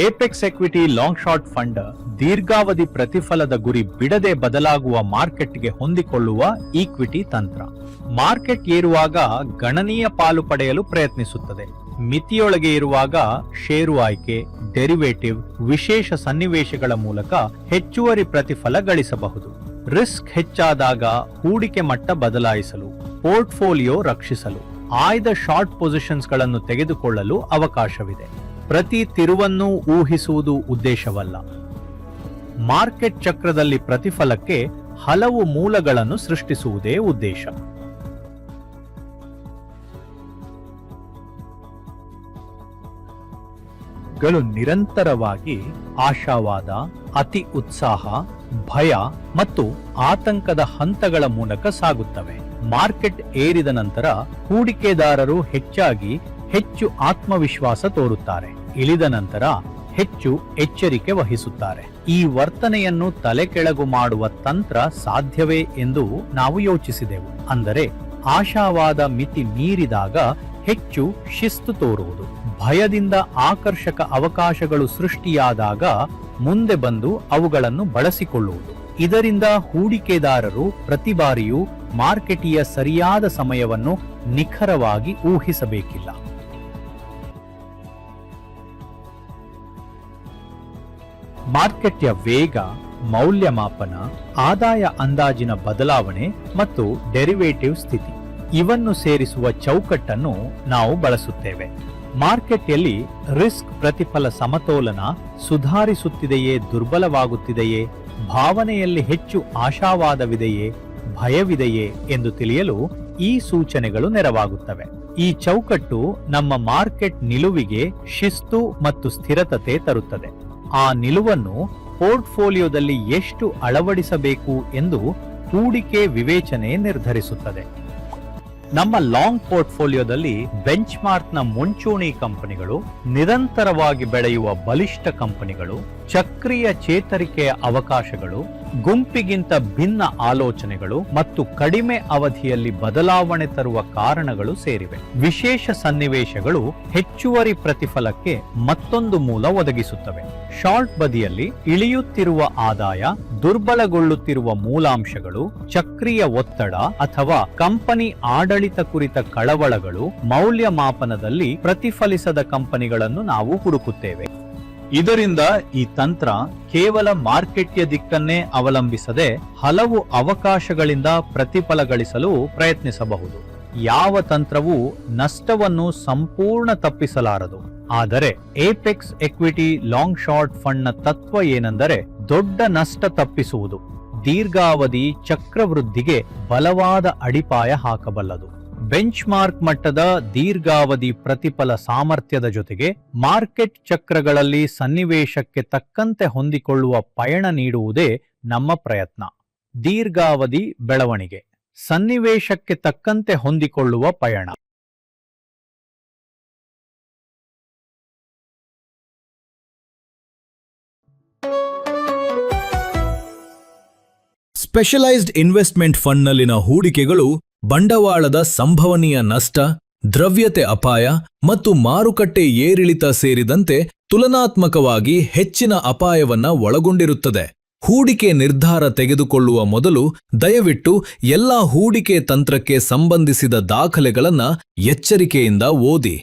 Apex equity long short fund ದೀರ್ಘಾವಧಿ ಪ್ರತಿಫಲದ ಗುರಿ ಬಿಡದೆ ಬದಲಾಗುವ ಮಾರ್ಕೆಟ್ಗೆ ಹೊಂದಿಕೊಳ್ಳುವ ಈಕ್ವಿಟಿ ತಂತ್ರ. ಮಾರ್ಕೆಟ್ ಏರುವಾಗ ಗಣನೀಯ ಪಾಲು ಪಡೆಯಲು ಪ್ರಯತ್ನಿಸುತ್ತದೆ. ಮಿತಿಯೊಳಗೆ ಇರುವಾಗ ಷೇರು ಆಯ್ಕೆ, ಡೆರಿವೇಟಿವ್, ವಿಶೇಷ ಸನ್ನಿವೇಶಗಳ ಮೂಲಕ ಹೆಚ್ಚುವರಿ ಪ್ರತಿಫಲ ಗಳಿಸಬಹುದು. ರಿಸ್ಕ್ ಹೆಚ್ಚಾದಾಗ ಹೂಡಿಕೆ ಮಟ್ಟ ಬದಲಾಯಿಸಲು, ಪೋರ್ಟ್ಫೋಲಿಯೋ ರಕ್ಷಿಸಲು ಆಯ್ದ ಶಾರ್ಟ್ ಪೊಸಿಷನ್ಸ್ಗಳನ್ನು ತೆಗೆದುಕೊಳ್ಳಲು ಅವಕಾಶವಿದೆ. ಪ್ರತಿ ತಿರುವನ್ನು ಊಹಿಸುವುದು ಉದ್ದೇಶವಲ್ಲ. ಮಾರ್ಕೆಟ್ ಚಕ್ರದಲ್ಲಿ ಪ್ರತಿಫಲಕ್ಕೆ ಹಲವು ಮೂಲಗಳನ್ನು ಸೃಷ್ಟಿಸುವುದೇ ಉದ್ದೇಶ. ಗಳು ನಿರಂತರವಾಗಿ ಆಶಾವಾದ, ಅತಿ ಉತ್ಸಾಹ, ಭಯ ಮತ್ತು ಆತಂಕದ ಹಂತಗಳ ಮೂಲಕ ಸಾಗುತ್ತವೆ. ಮಾರ್ಕೆಟ್ ಏರಿದ ನಂತರ ಹೂಡಿಕೆದಾರರು ಹೆಚ್ಚು ಆತ್ಮವಿಶ್ವಾಸ ತೋರುತ್ತಾರೆ. ಇಳಿದ ನಂತರ ಹೆಚ್ಚು ಎಚ್ಚರಿಕೆ ವಹಿಸುತ್ತಾರೆ. ಈ ವರ್ತನೆಯನ್ನು ತಲೆಕೆಳಗು ಮಾಡುವ ತಂತ್ರ ಸಾಧ್ಯವೇ ಎಂದು ನಾವು ಯೋಚಿಸಿದೆವು. ಅಂದರೆ ಆಶಾವಾದ ಮಿತಿ ಮೀರಿದಾಗ ಹೆಚ್ಚು ಶಿಸ್ತು ತೋರುವುದು, ಭಯದಿಂದ ಆಕರ್ಷಕ ಅವಕಾಶಗಳು ಸೃಷ್ಟಿಯಾದಾಗ ಮುಂದೆ ಬಂದು ಅವುಗಳನ್ನು ಬಳಸಿಕೊಳ್ಳುವುದು. ಇದರಿಂದ ಹೂಡಿಕೆದಾರರು ಪ್ರತಿ ಬಾರಿಯೂ ಮಾರ್ಕೆಟಿಯ ಸರಿಯಾದ ಸಮಯವನ್ನು ನಿಖರವಾಗಿ ಊಹಿಸಬೇಕಿಲ್ಲ. ಮಾರ್ಕೆಟ್ಯ ವೇಗ, ಮೌಲ್ಯಮಾಪನ, ಆದಾಯ ಅಂದಾಜಿನ ಬದಲಾವಣೆ ಮತ್ತು ಡೆರಿವೇಟಿವ್ ಸ್ಥಿತಿ ಇವನ್ನು ಸೇರಿಸುವ ಚೌಕಟ್ಟನ್ನು ನಾವು ಬಳಸುತ್ತೇವೆ. ಮಾರ್ಕೆಟ್ನಲ್ಲಿ ರಿಸ್ಕ್ ಪ್ರತಿಫಲ ಸಮತೋಲನ ಸುಧಾರಿಸುತ್ತಿದೆಯೇ, ದುರ್ಬಲವಾಗುತ್ತಿದೆಯೇ, ಭಾವನೆಯಲ್ಲಿ ಹೆಚ್ಚು ಆಶಾವಾದವಿದೆಯೇ, ಭಯವಿದೆಯೇ ಎಂದು ತಿಳಿಯಲು ಈ ಸೂಚನೆಗಳು ನೆರವಾಗುತ್ತವೆ. ಈ ಚೌಕಟ್ಟು ನಮ್ಮ ಮಾರ್ಕೆಟ್ ನಿಲುವಿಗೆ ಶಿಸ್ತು ಮತ್ತು ಸ್ಥಿರತೆ ತರುತ್ತದೆ. ಆ ನಿಲುವನ್ನು ಪೋರ್ಟ್ಫೋಲಿಯೋದಲ್ಲಿ ಎಷ್ಟು ಅಳವಡಿಸಬೇಕು ಎಂದು ಹೂಡಿಕೆ ವಿವೇಚನೆ ನಿರ್ಧರಿಸುತ್ತದೆ. ನಮ್ಮ ಲಾಂಗ್ ಪೋರ್ಟ್ಫೋಲಿಯೋದಲ್ಲಿ ಬೆಂಚ್ ಮಾರ್ಕ್ನ ಮುಂಚೂಣಿ ಕಂಪನಿಗಳು, ನಿರಂತರವಾಗಿ ಬೆಳೆಯುವ ಬಲಿಷ್ಠ ಕಂಪನಿಗಳು, ಚಕ್ರೀಯ ಚೇತರಿಕೆಯ ಅವಕಾಶಗಳು, ಗುಂಪಿಗಿಂತ ಭಿನ್ನ ಆಲೋಚನೆಗಳು ಮತ್ತು ಕಡಿಮೆ ಅವಧಿಯಲ್ಲಿ ಬದಲಾವಣೆ ತರುವ ಕಾರಣಗಳು ಸೇರಿವೆ. ವಿಶೇಷ ಸನ್ನಿವೇಶಗಳು ಹೆಚ್ಚುವರಿ ಪ್ರತಿಫಲಕ್ಕೆ ಮತ್ತೊಂದು ಮೂಲ ಒದಗಿಸುತ್ತವೆ. ಶಾರ್ಟ್ ಬದಿಯಲ್ಲಿ ಇಳಿಯುತ್ತಿರುವ ಆದಾಯ, ದುರ್ಬಲಗೊಳ್ಳುತ್ತಿರುವ ಮೂಲಾಂಶಗಳು, ಚಕ್ರೀಯ ಒತ್ತಡ ಅಥವಾ ಕಂಪನಿ ಆಡಳಿತ ಕುರಿತ ಕಳವಳಗಳು, ಮೌಲ್ಯಮಾಪನದಲ್ಲಿ ಪ್ರತಿಫಲಿಸದ ಕಂಪನಿಗಳನ್ನು ನಾವು ಹುಡುಕುತ್ತೇವೆ. ಇದರಿಂದ ಈ ತಂತ್ರ ಕೇವಲ ಮಾರ್ಕೆಟ್ಯ ದಿಕ್ಕನ್ನೇ ಅವಲಂಬಿಸದೆ ಹಲವು ಅವಕಾಶಗಳಿಂದ ಪ್ರತಿಫಲ ಗಳಿಸಲು ಪ್ರಯತ್ನಿಸಬಹುದು. ಯಾವ ತಂತ್ರವೂ ನಷ್ಟವನ್ನು ಸಂಪೂರ್ಣ ತಪ್ಪಿಸಲಾರದು. ಆದರೆ ಏಪೆಕ್ಸ್ ಎಕ್ವಿಟಿ ಲಾಂಗ್ ಶಾರ್ಟ್ ಫಂಡ್ನ ತತ್ವ ಏನೆಂದರೆ ದೊಡ್ಡ ನಷ್ಟ ತಪ್ಪಿಸುವುದು ದೀರ್ಘಾವಧಿ ಚಕ್ರವೃದ್ಧಿಗೆ ಬಲವಾದ ಅಡಿಪಾಯ ಹಾಕಬಲ್ಲದು. ಬೆಂಚ್ ಮಾರ್ಕ್ ಮಟ್ಟದ ದೀರ್ಘಾವಧಿ ಪ್ರತಿಫಲ ಸಾಮರ್ಥ್ಯದ ಜೊತೆಗೆ ಮಾರ್ಕೆಟ್ ಚಕ್ರಗಳಲ್ಲಿ ಸನ್ನಿವೇಶಕ್ಕೆ ತಕ್ಕಂತೆ ಹೊಂದಿಕೊಳ್ಳುವ ಪಯಣ ನೀಡುವುದೇ ನಮ್ಮ ಪ್ರಯತ್ನ. ದೀರ್ಘಾವಧಿ ಬೆಳವಣಿಗೆ, ಸನ್ನಿವೇಶಕ್ಕೆ ತಕ್ಕಂತೆ ಹೊಂದಿಕೊಳ್ಳುವ ಪಯಣ. ಸ್ಪೆಷಲೈಸ್ಡ್ ಇನ್ವೆಸ್ಟ್ಮೆಂಟ್ ಫಂಡ್ನಲ್ಲಿನ ಹೂಡಿಕೆಗಳು ಬಂಡವಾಳದ ಸಂಭವನೀಯ ನಷ್ಟ, ದ್ರವ್ಯತೆ ಅಪಾಯ ಮತ್ತು ಮಾರುಕಟ್ಟೆ ಏರಿಳಿತ ಸೇರಿದಂತೆ ತುಲನಾತ್ಮಕವಾಗಿ ಹೆಚ್ಚಿನ ಅಪಾಯವನ್ನ ಒಳಗೊಂಡಿರುತ್ತದೆ. ಹೂಡಿಕೆ ನಿರ್ಧಾರ ತೆಗೆದುಕೊಳ್ಳುವ ಮೊದಲು ದಯವಿಟ್ಟು ಎಲ್ಲಾ ಹೂಡಿಕೆ ತಂತ್ರಕ್ಕೆ ಸಂಬಂಧಿಸಿದ ದಾಖಲೆಗಳನ್ನ ಎಚ್ಚರಿಕೆಯಿಂದ ಓದಿ.